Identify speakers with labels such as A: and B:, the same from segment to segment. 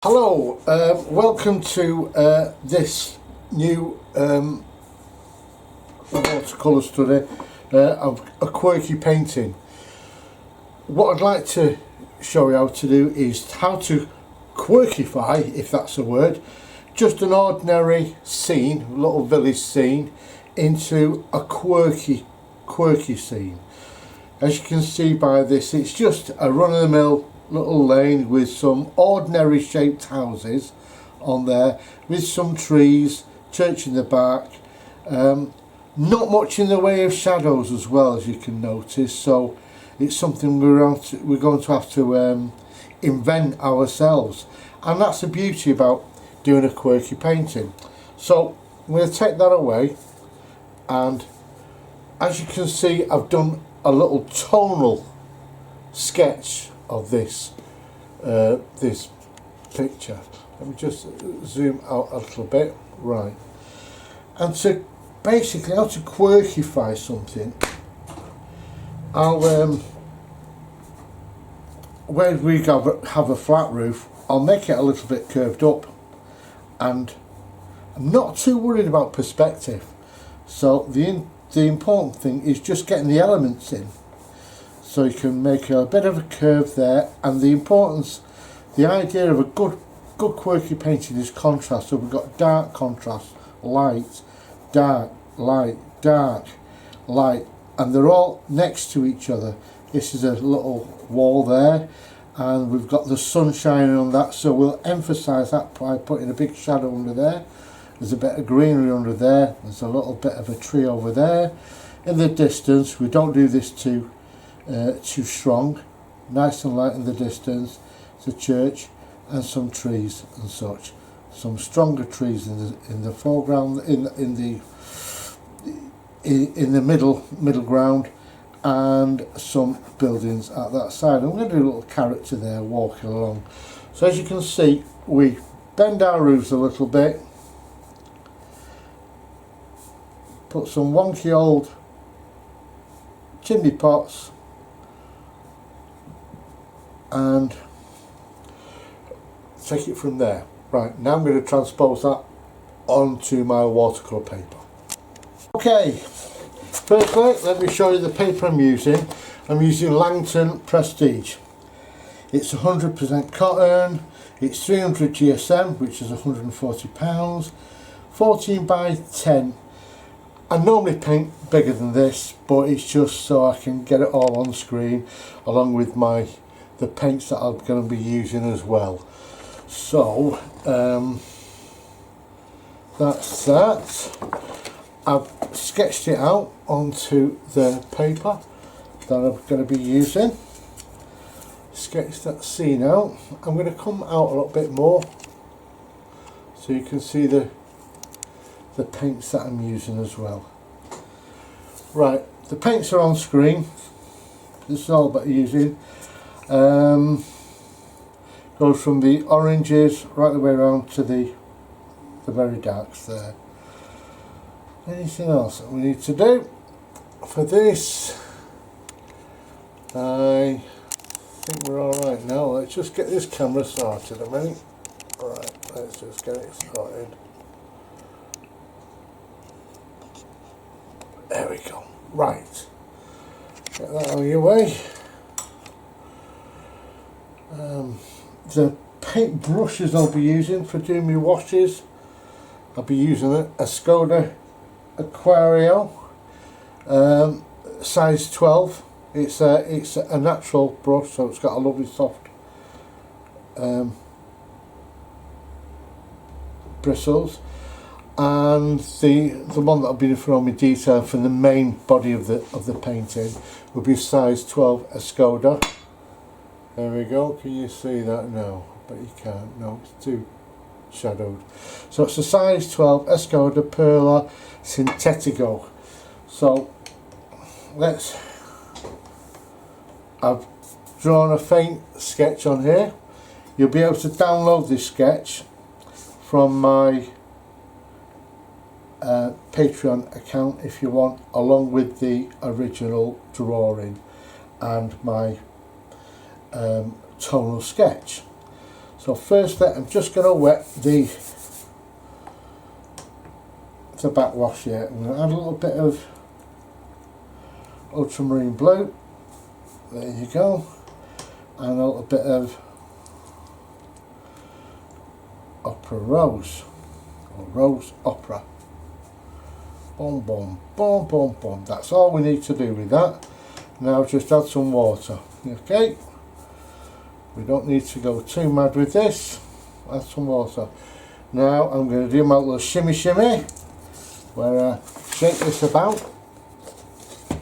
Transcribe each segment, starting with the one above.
A: Hello, welcome to this new watercolour study of a quirky painting. What I'd like to show you how to do is how to quirkify, if that's a word, just an ordinary scene, a little village scene, into a quirky scene. As you can see by this, it's just a run-of-the-mill little lane with some ordinary shaped houses on there, with some trees, church in the back, not much in the way of shadows as well, as you can notice, so it's something we're going to have to invent ourselves, and that's the beauty about doing a quirky painting. So I'm going to take that away, and as you can see, I've done a little tonal sketch of this picture. Let me just zoom out a little bit. Right, and to basically how to quirkify something, I'll where we have a flat roof, I'll make it a little bit curved up, and I'm not too worried about perspective, so the important thing is just getting the elements in. So you can make a bit of a curve there, and the idea of a good quirky painting is contrast. So we've got dark contrast, light, dark, light, dark, light, and they're all next to each other. This is a little wall there, and we've got the sun shining on that, so we'll emphasise that by putting a big shadow under there. There's a bit of greenery under there, there's a little bit of a tree over there. In the distance, we don't do this too strong, nice and light in the distance, the church and some trees and such, some stronger trees in the foreground, in the middle ground, and some buildings at that side. I'm going to do a little character there walking along. So as you can see, we bend our roofs a little bit, put some wonky old chimney pots, and take it from there. Right, now I'm going to transpose that onto my watercolour paper. Okay, firstly let me show you the paper I'm using. I'm using Langton Prestige. It's 100% cotton, it's 300 GSM, which is £140, 14 by 10. I normally paint bigger than this, but it's just so I can get it all on screen, along with the paints that I'm going to be using as well. So that's that. I've sketched it out onto the paper that I'm going to be using. Sketch that scene out. I'm going to come out a little bit more so you can see the paints that I'm using as well. Right, the paints are on screen. This is all about using. Goes from the oranges right the way around to the very darks there. Anything else that we need to do for this? I think we're alright now. Let's just get this camera started a minute. Right, let's just get it started. There we go. Right, get that out of your way. The paint brushes I'll be using for doing my washes, I'll be using a Skoda Aquario, size 12. It's a natural brush, so it's got a lovely soft bristles. And the one that I'll be throwing me detail for the main body of the painting will be size 12 a Skoda. There we go. Can you see that now? But you can't. No, it's too shadowed. So it's a size 12 a Skoda Perla Sintetico. So I've drawn a faint sketch on here. You'll be able to download this sketch from my Patreon account if you want, along with the original drawing and my tonal sketch. So first I'm just going to wet the backwash here. I'm going to add a little bit of ultramarine blue, there you go, and a little bit of opera rose, or rose opera. Boom, boom, boom, boom, boom. That's all we need to do with that. Now just add some water. Okay, we don't need to go too mad with this. Add some water. Now I'm going to do my little shimmy shimmy, where I shake this about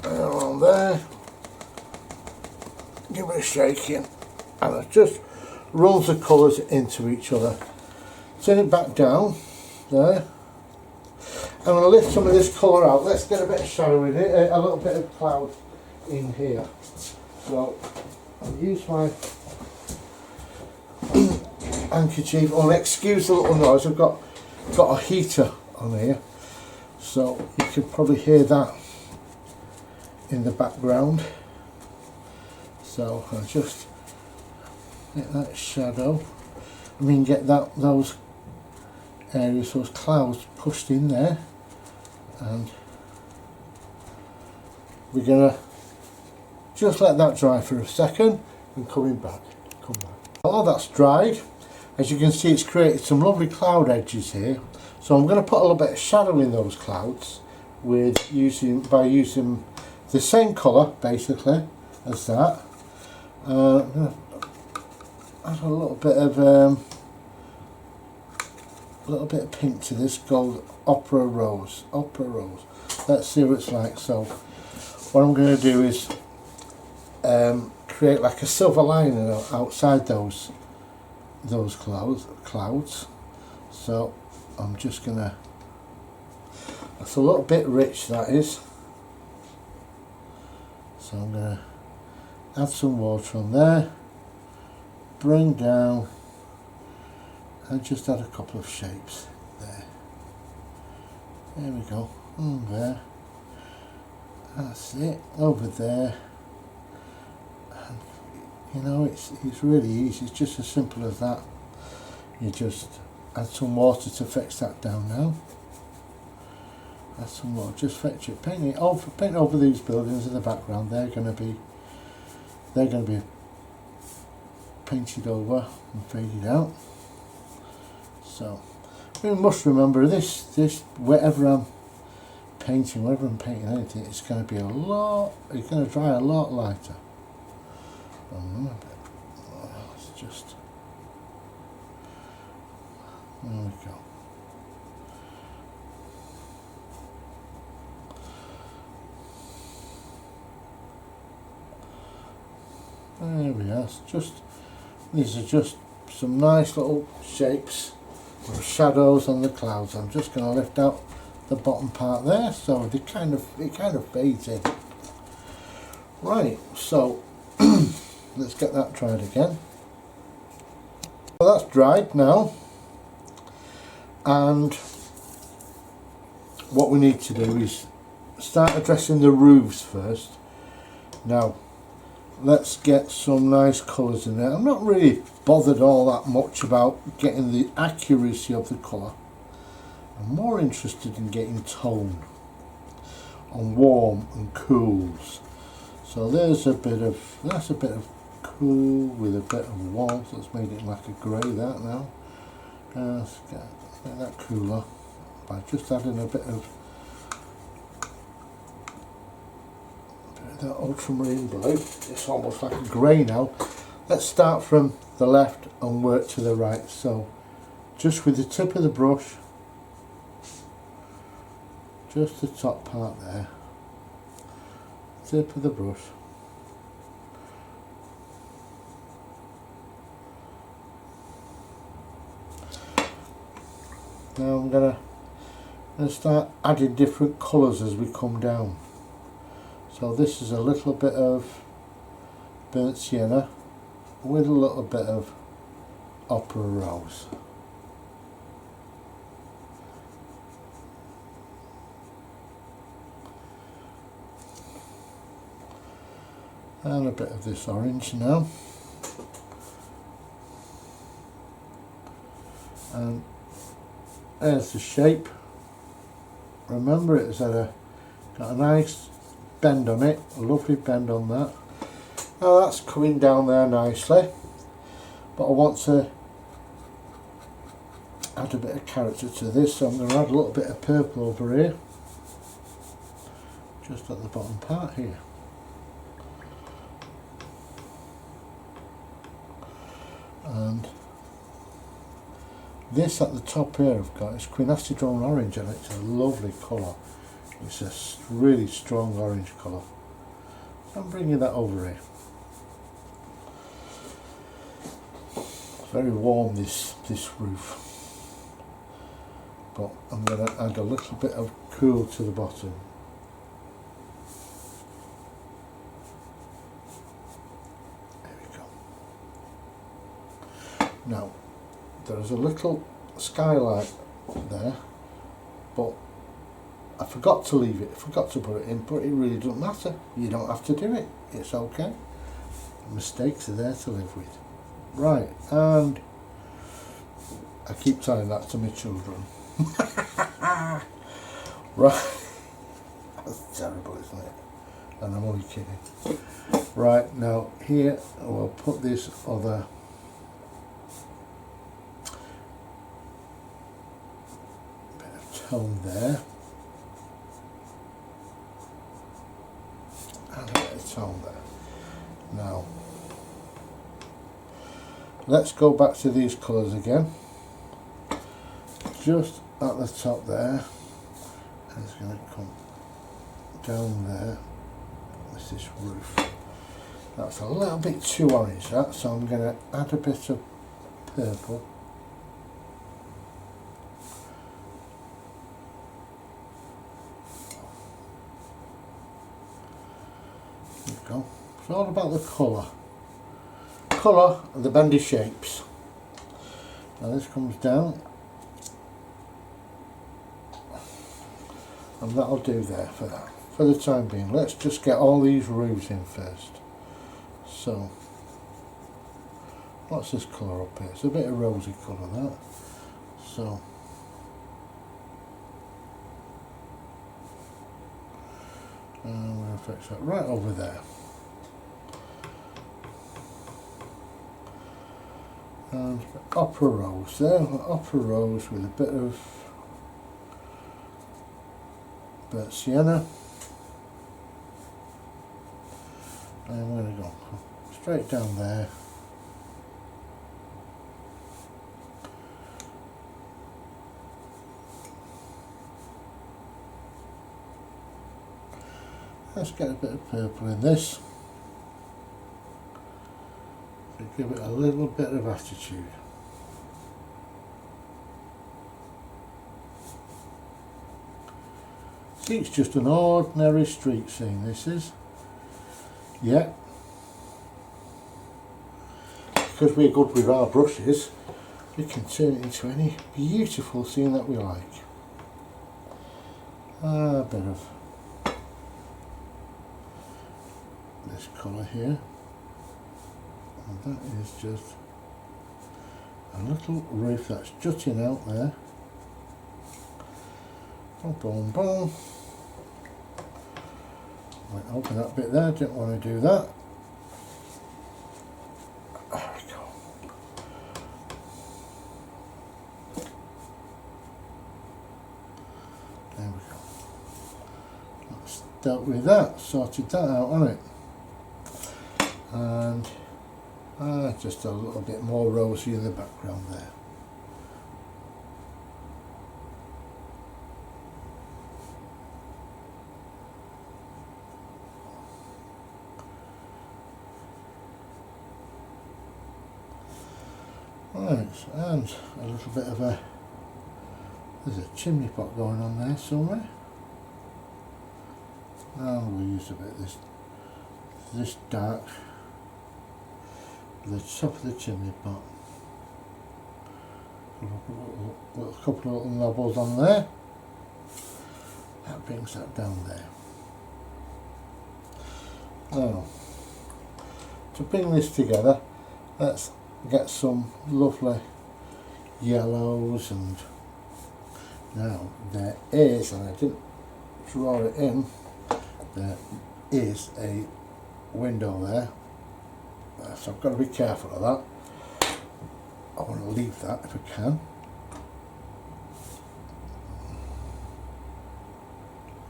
A: around there, give it a shaking, and it just rolls the colours into each other. Turn it back down there. I'm going to lift some of this colour out. Let's get a bit of shadow in it, a little bit of cloud in here. So I'll use my handkerchief. Oh, excuse the little noise. I've got a heater on here, so you can probably hear that in the background. So I'll just get that shadow. I mean, get those areas, those clouds pushed in there, and we're gonna just let that dry for a second and come back. While that's dried, as you can see, it's created some lovely cloud edges here. So I'm going to put a little bit of shadow in those clouds by using the same colour basically as that. I'm going to add a little bit of pink to this, gold opera rose. Let's see what it's like. So what I'm going to do is create like a silver lining outside those clouds. So I'm just gonna, that's a little bit rich, that is. So I'm gonna add some water on there, bring down, and just add a couple of shapes there. There we go. There. That's it. Over there. And, you know, it's really easy. It's just as simple as that. You just add some water to fix that down now. Add some water. Just fetch it. Paint over these buildings in the background. They're going to be painted over and faded out. So we must remember this whatever I'm painting anything, it's going to be it's going to dry a lot lighter. Let's just, there we go. There we are. These are just some nice little shapes with shadows on the clouds. I'm just going to lift out the bottom part there, so it kind of fades in. Right, so let's get that dried again. So that's dried now, and what we need to do is start addressing the roofs first. Now let's get some nice colours in there. I'm not really bothered all that much about getting the accuracy of the colour. I'm more interested in getting tone on warm and cools. So that's a bit of cool with a bit of warmth. That's made it like a grey that now. Let's get that cooler by just adding a bit of that ultramarine blue. It's almost like a grey now. Let's start from the left and work to the right. So just with the tip of the brush, just the top part there, tip of the brush. Now I'm going to start adding different colours as we come down. So this is a little bit of burnt sienna with a little bit of opera rose. And a bit of this orange now. And there's the shape. Remember, it's got a nice bend on it, a lovely bend on that. Now that's coming down there nicely, but I want to add a bit of character to this, so I'm going to add a little bit of purple over here, just at the bottom part here. And this at the top here I've got is quinacridone orange, and it's a lovely colour. It's a really strong orange colour. So I'm bringing that over here. It's very warm, this roof, but I'm going to add a little bit of cool to the bottom. There we go. Now there's a little skylight there, but I forgot to leave it, I forgot to put it in, but it really doesn't matter. You don't have to do it, it's okay. Mistakes are there to live with. Right, and I keep telling that to my children. Right, that's terrible, isn't it? And I'm only kidding. Right, now here we'll put this other bit of tone there. And a bit of tone there. Now, let's go back to these colours again. Just at the top there, and it's going to come down there. This is roof. That's a little bit too orange, that, so I'm going to add a bit of purple. There you go. It's all about the colour. Colour and the bendy shapes. Now this comes down, and that'll do there for that, for the time being. Let's just get all these roofs in first. So, what's this colour up here? It's a bit of rosy colour, that. So, I'm going to fix that right over there. And opera rose there, opera rose with a bit of sienna. And I'm going to go straight down there. Let's get a bit of purple in this. To give it a little bit of attitude. See, it's just an ordinary street scene, this is. Yeah. Because we're good with our brushes, we can turn it into any beautiful scene that we like. A bit of this colour here. And that is just a little roof that's jutting out there. Boom, boom, boom. Went over that bit there, didn't want to do that. There we go. There we go. That's dealt with that, sorted that out on it. And just a little bit more rosy in the background there. Right, and a little bit of there's a chimney pot going on there somewhere. Now we'll use a bit of this dark, the top of the chimney pot. A couple of little knobbles on there. That brings that down there. Now, to bring this together, let's get some lovely yellows, and now there is, and I didn't draw it in, there is a window there, so I've got to be careful of that. I want to leave that if I can.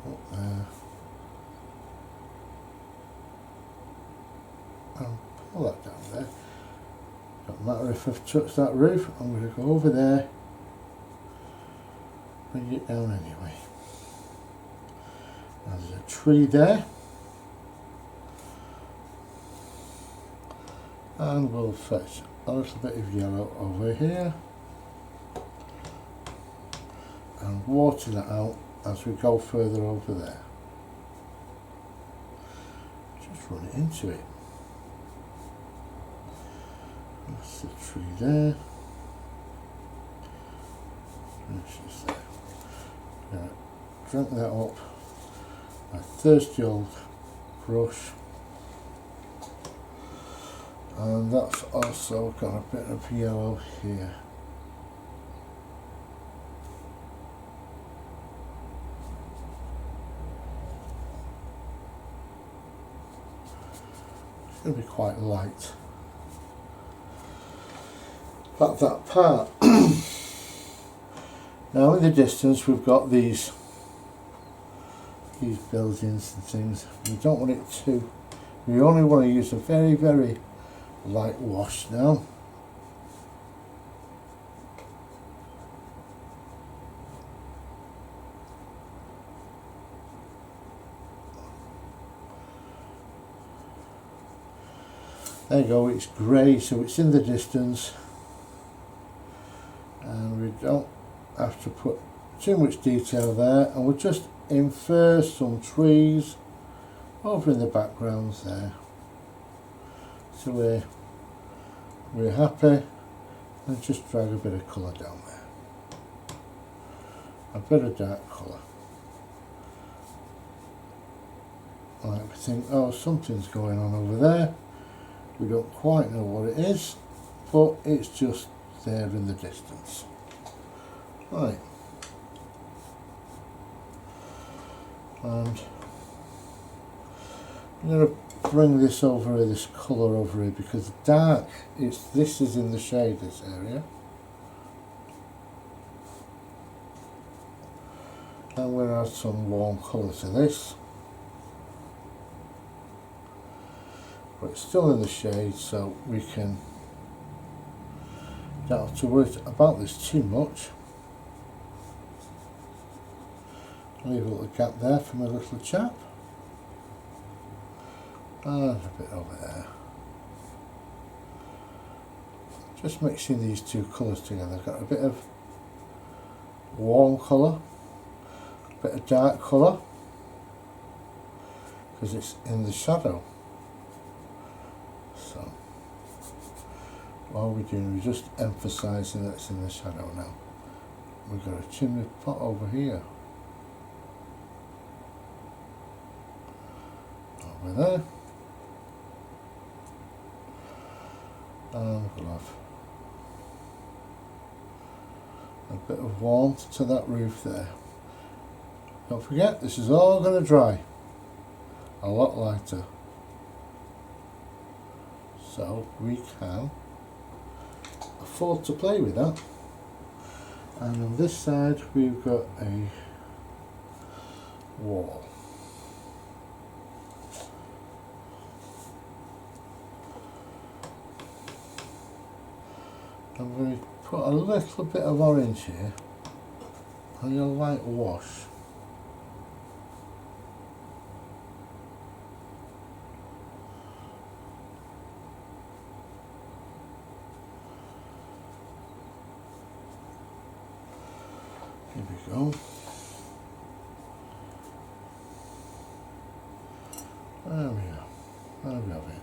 A: Up there. And pull that down there. Don't matter if I've touched that roof, I'm going to go over there, bring it down anyway. Now there's a tree there, and we'll fetch a little bit of yellow over here and water that out as we go further over there. Just run it into it. That's the tree there. It's just there. Gonna drink that up. My thirsty old brush. And that's also got a bit of yellow here. It's going to be quite light. But that part. Now in the distance we've got these buildings and things. We don't want it to, we only want to use a very, very light wash now. There you go, it's grey, so it's in the distance, and we don't have to put too much detail there, and we'll just infer some trees over in the backgrounds there. So we're happy, and just drag a bit of colour down there. A bit of dark colour. Like we think, oh, something's going on over there. We don't quite know what it is, but it's just there in the distance. Right. And I'm going to bring this over here, this colour over here, because dark, this is in the shade, this area. And we'll add some warm colour to this. But it's still in the shade, so we can, don't have to worry about this too much. Leave a little gap there for my little chap. And a bit over there. Just mixing these two colours together. I've got a bit of warm colour, a bit of dark colour, because it's in the shadow. So, what we're doing, we're just emphasising that it's in the shadow now. We've got a chimney pot over here. Over there. And we'll have a bit of warmth to that roof there. Don't forget, this is all going to dry a lot lighter. So we can afford to play with that. And on this side we've got a wall. I'm going to put a little bit of orange here and a light wash. Here we go. There we are. There we have it.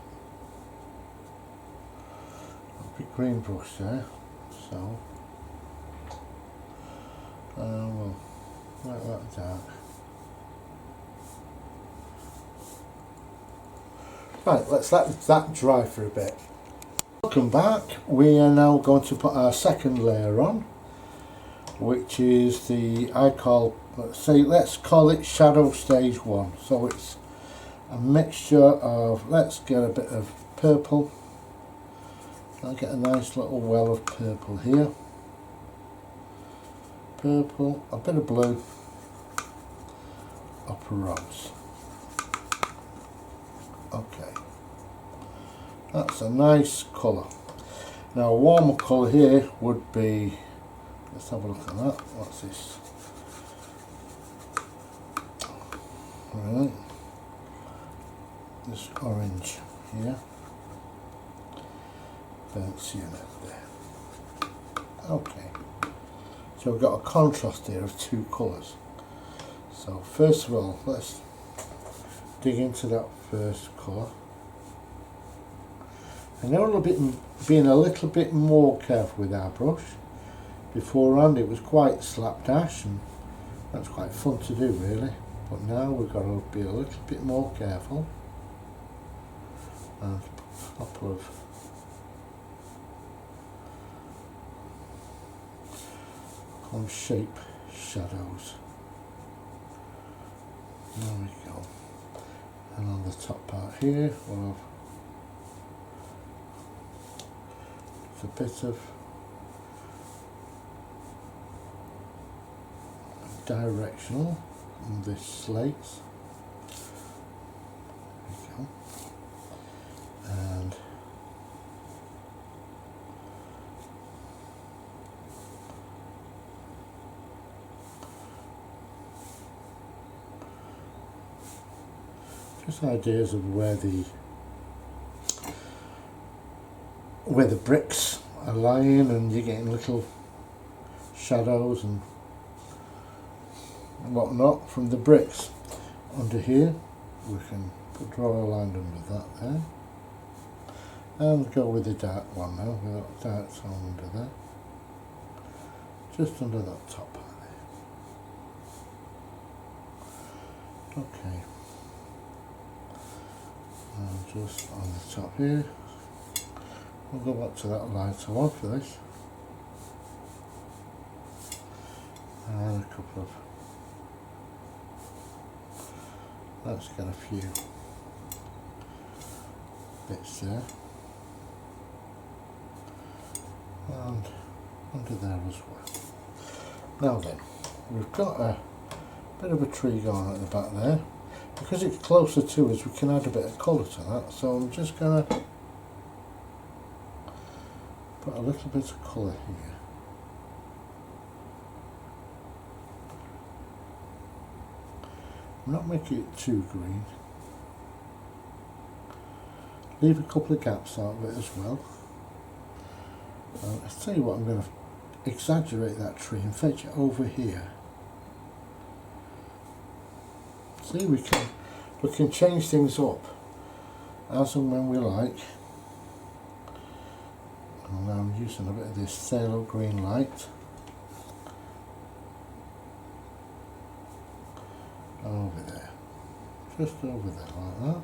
A: A big green brush there, so we'll make that dark. Right, let's let that dry for a bit. welcome back. We are now going to put our second layer on, which is let's call it shadow stage 1. So it's a mixture of, let's get a bit of purple. I'll get a nice little well of purple here. Purple, a bit of blue, upper rose. Okay, that's a nice colour. Now a warmer colour here would be, let's have a look at that. What's this? Right, this orange here. Burnt sienna there. Okay, so we've got a contrast here of 2 colours. So first of all, let's dig into that first colour. I know being a little bit more careful with our brush. Beforehand it was quite slapdash, and that's quite fun to do really. But now we've got to be a little bit more careful and put a couple of shape shadows. There we go. And on the top part here we'll have a bit of directional on this slate. There we go. And just ideas of where the bricks are lying, and you're getting little shadows and whatnot from the bricks. Under here we can draw a line under that there, and go with the dark one now, with that dark tone under there, just under that top part there. Okay. And just on the top here, we'll go back to that lighter one for this, and a couple of, let's get a few bits there, and under there as well. Now then, we've got a bit of a tree going at the back there. Because it's closer to us, we can add a bit of colour to that, so I'm just going to put a little bit of colour here. I'm not making it too green. Leave a couple of gaps out of it as well. I'll tell you what, I'm going to exaggerate that tree and fetch it over here. See, we can change things up as and when we like. And now I'm using a bit of this phthalo green light over there, just over there like that.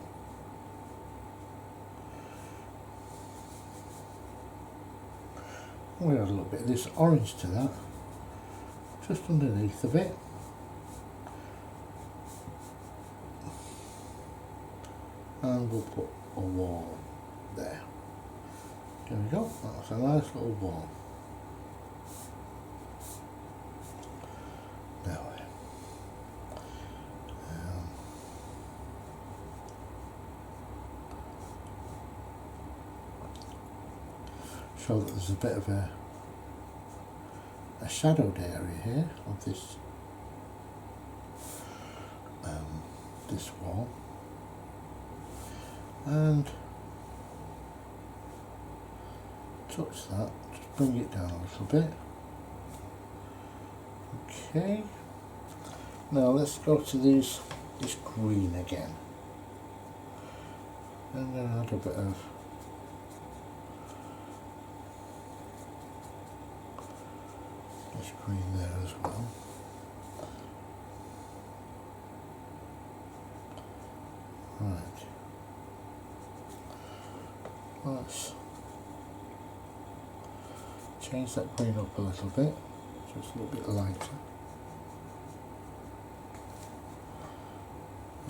A: We'll add a little bit of this orange to that, just underneath of it. And we'll put a wall there. There we go, that's a nice little wall. Now then, show that there's a bit of a shadowed area here of this wall. And touch that, just bring it down a little bit. Okay, now let's go to this green again. And then add a bit of this green there as well. Right. Let's change that green up a little bit, just a little bit lighter.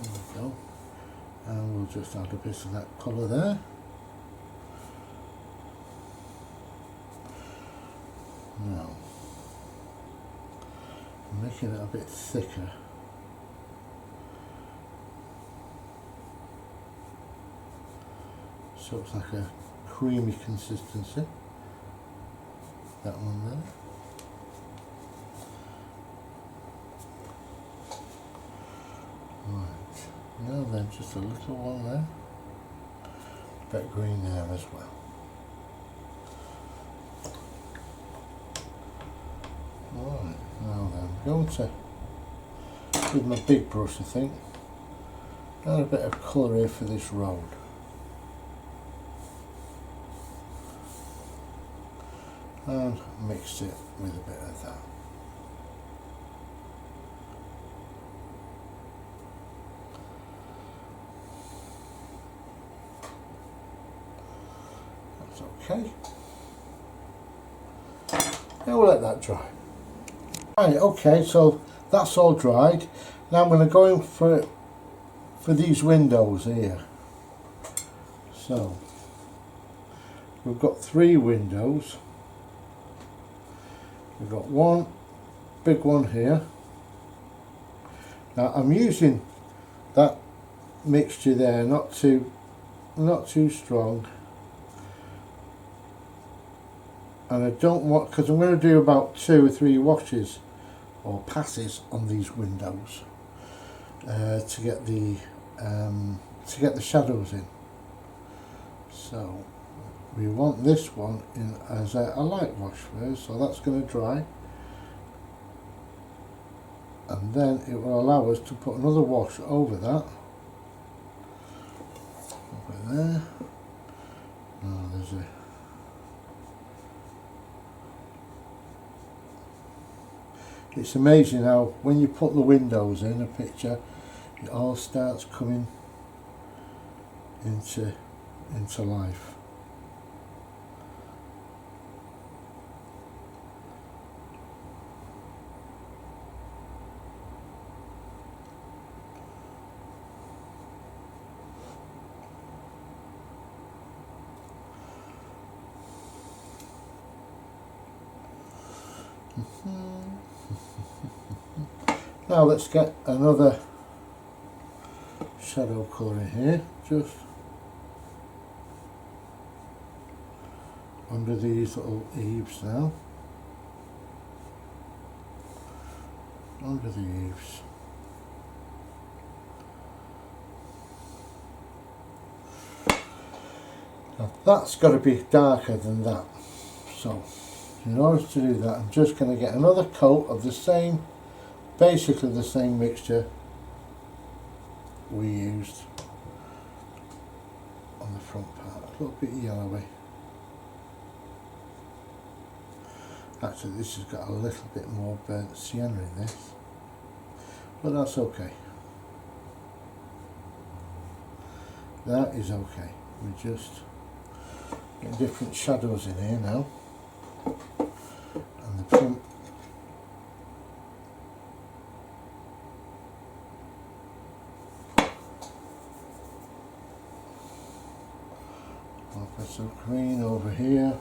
A: There we go. And we'll just add a bit of that colour there. Now, I'm making it a bit thicker. So it's like a creamy consistency. That one there. Right, now then just a little one there. Bit green there as well. Right, now then I'm going to, with my big brush I think, add a bit of colour here for this road. And mix it with a bit of that. That's okay. Now we'll let that dry. Right, okay, so that's all dried. Now I'm going to go in for these windows here. So we've got 3 windows. We've got one big one here. Now I'm using that mixture there, not too strong, and I don't want, because I'm going to do about 2 or 3 washes or passes on these windows to get the shadows in. So we want this one in as a light wash first, so that's going to dry, and then it will allow us to put another wash over that. Over there. Oh, there's a it's amazing how when you put the windows in a picture, it all starts coming into life. Now let's get another shadow colour in here, just under these little eaves now. Under the eaves. Now that's got to be darker than that. So in order to do that, I'm just going to get another coat of the same, basically the same mixture we used on the front part, a little bit yellowy. Actually this has got a little bit more burnt sienna in this, but that's okay. That is okay. We just get different shadows in here now. And the front I'll put some green over here.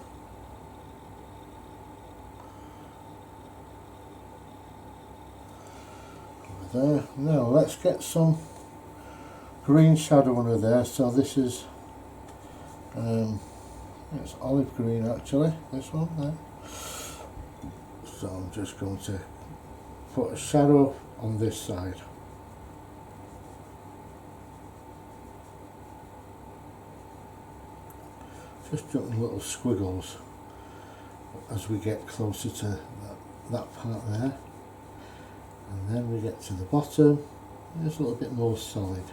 A: Over there. Now let's get some green shadow under there. So this is it's olive green actually, this one there. So I'm just going to put a shadow on this side. Just doing little squiggles as we get closer to that part there. And then we get to the bottom, it's a little bit more solid.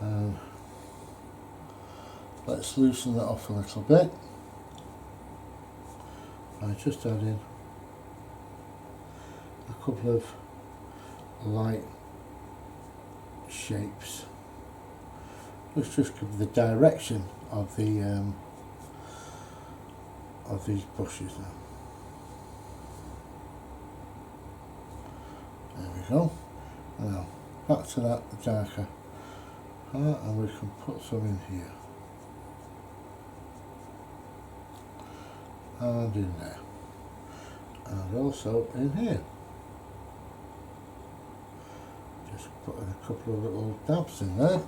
A: And let's loosen that off a little bit. I just add in a couple of light shapes. Let's just give the direction of the of these bushes now. There we go. Now back to that darker part, and we can put some in here and in there, and also in here. Just put in a couple of little dabs in there.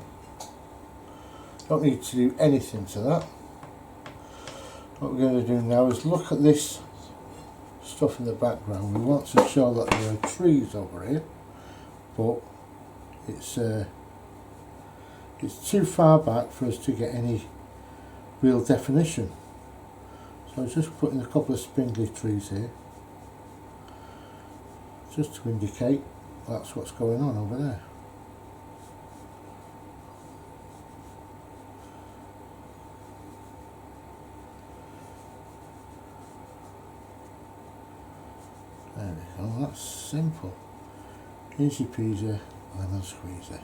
A: Don't need to do anything to that. What we're going to do now is look at this stuff in the background. We want to show that there are trees over here, but it's too far back for us to get any real definition. So I'm just putting a couple of spindly trees here, just to indicate that's what's going on over there. There we go, that's simple. Easy peasy, lemon squeezy.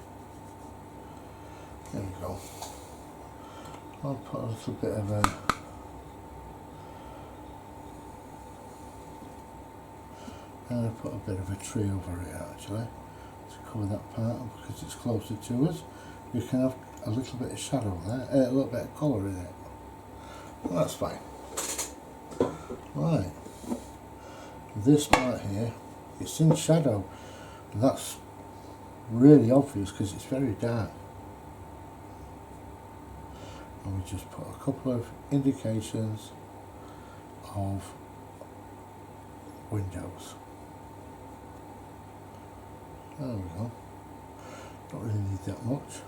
A: There we go. I'll put a little bit of a and I'll put a bit of a tree over it actually to cover that part, because it's closer to us. We can have a little bit of shadow there, a little bit of colour in it. Well, that's fine. Right. This part here, it's in shadow, and that's really obvious because it's very dark. And we just put a couple of indications of windows. There we go. Don't really need that much.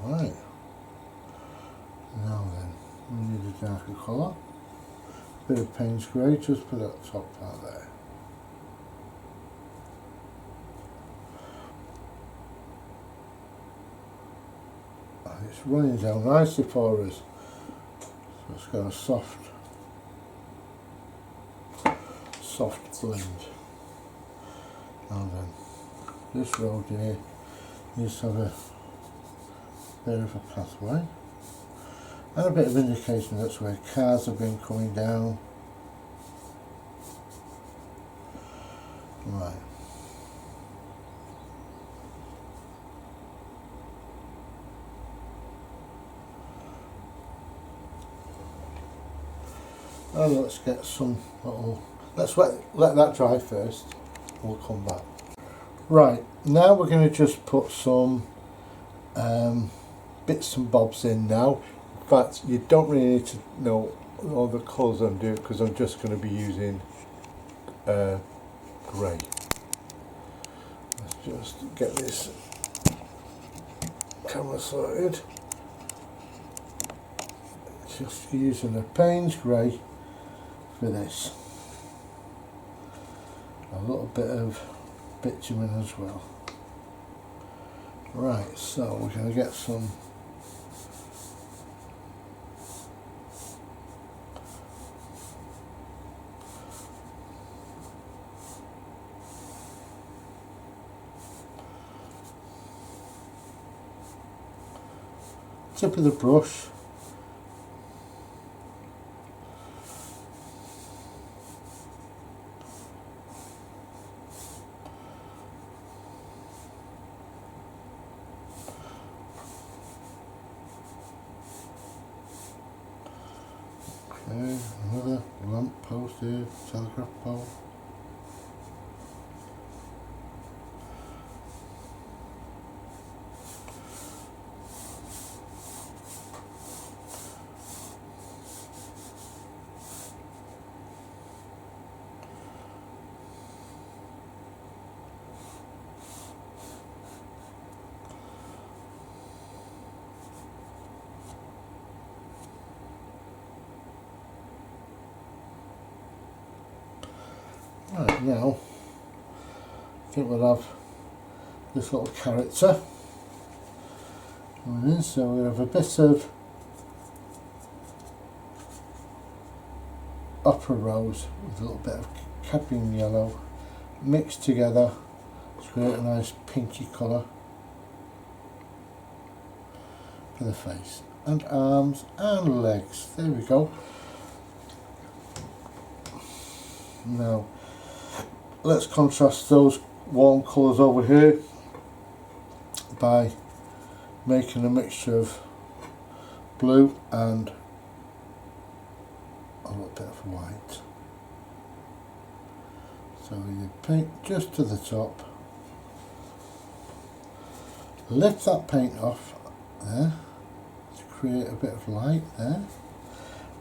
A: Right. Now then, we need a darker colour. A bit of Payne's Grey just for that top part there. And it's running down nicely for us. So it's got a soft blend. Now then, this road here needs to have a bit of a pathway. And a bit of indication that's where cars have been coming down. Right. And let's get some little, let's let that dry first, we'll come back. Right, now we're going to just put some bits and bobs in now. In fact, you don't really need to know all the colours I'm doing, because I'm just going to be using grey. Let's just get this camera sorted. Just using a Payne's Grey for this. A little bit of bitumen as well. Right, so we're going to get some tip of the brush. Okay, another lamp post here, telegraph pole. Right, now I think we'll have this little character coming in, so we'll have a bit of upper rose with a little bit of cadmium yellow mixed together to create a nice pinky colour. for the face, and arms and legs. There we go. Now let's contrast those warm colours over here by making a mixture of blue and a little bit of white. So you paint just to the top, lift that paint off there to create a bit of light there,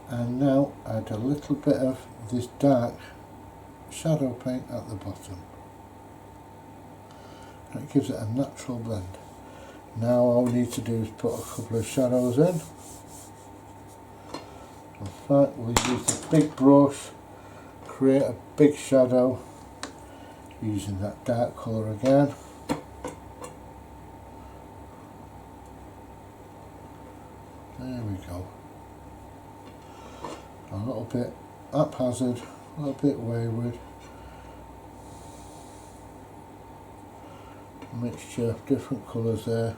A: and now add a little bit of this dark shadow paint at the bottom, and it gives it a natural blend. Now all we need to do is put a couple of shadows in. In fact, we'll use the big brush, create a big shadow using that dark colour again. There we go. A little bit haphazard, a little bit wayward. Mixture of different colours there.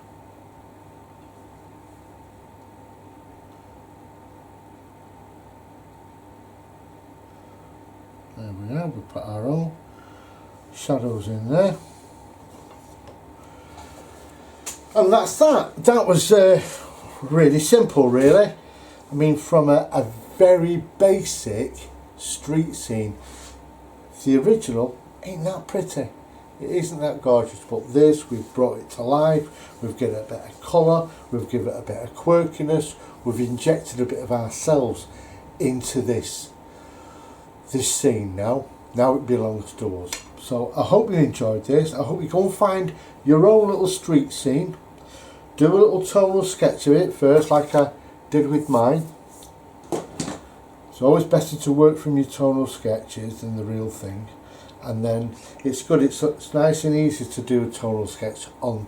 A: There we are, we put our own shadows in there. And that's that. That was really simple, really. I mean, from a very basic street scene. The original ain't that pretty. It isn't that gorgeous, but this, we've brought it to life, we've given it a bit of colour, we've given it a bit of quirkiness, we've injected a bit of ourselves into this scene now. Now it belongs to us. So I hope you enjoyed this. I hope you go and find your own little street scene. Do a little tonal sketch of it first, like I did with mine. It's always better to work from your tonal sketches than the real thing. And then it's good, it's nice and easy to do a tonal sketch on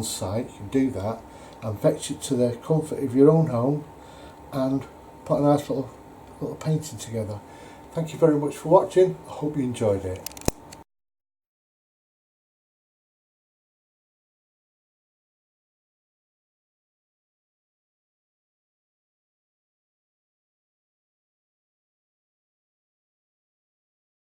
A: site. You can do that and fetch it to the comfort of your own home and put a nice little painting together. Thank you very much for watching. I hope you enjoyed it.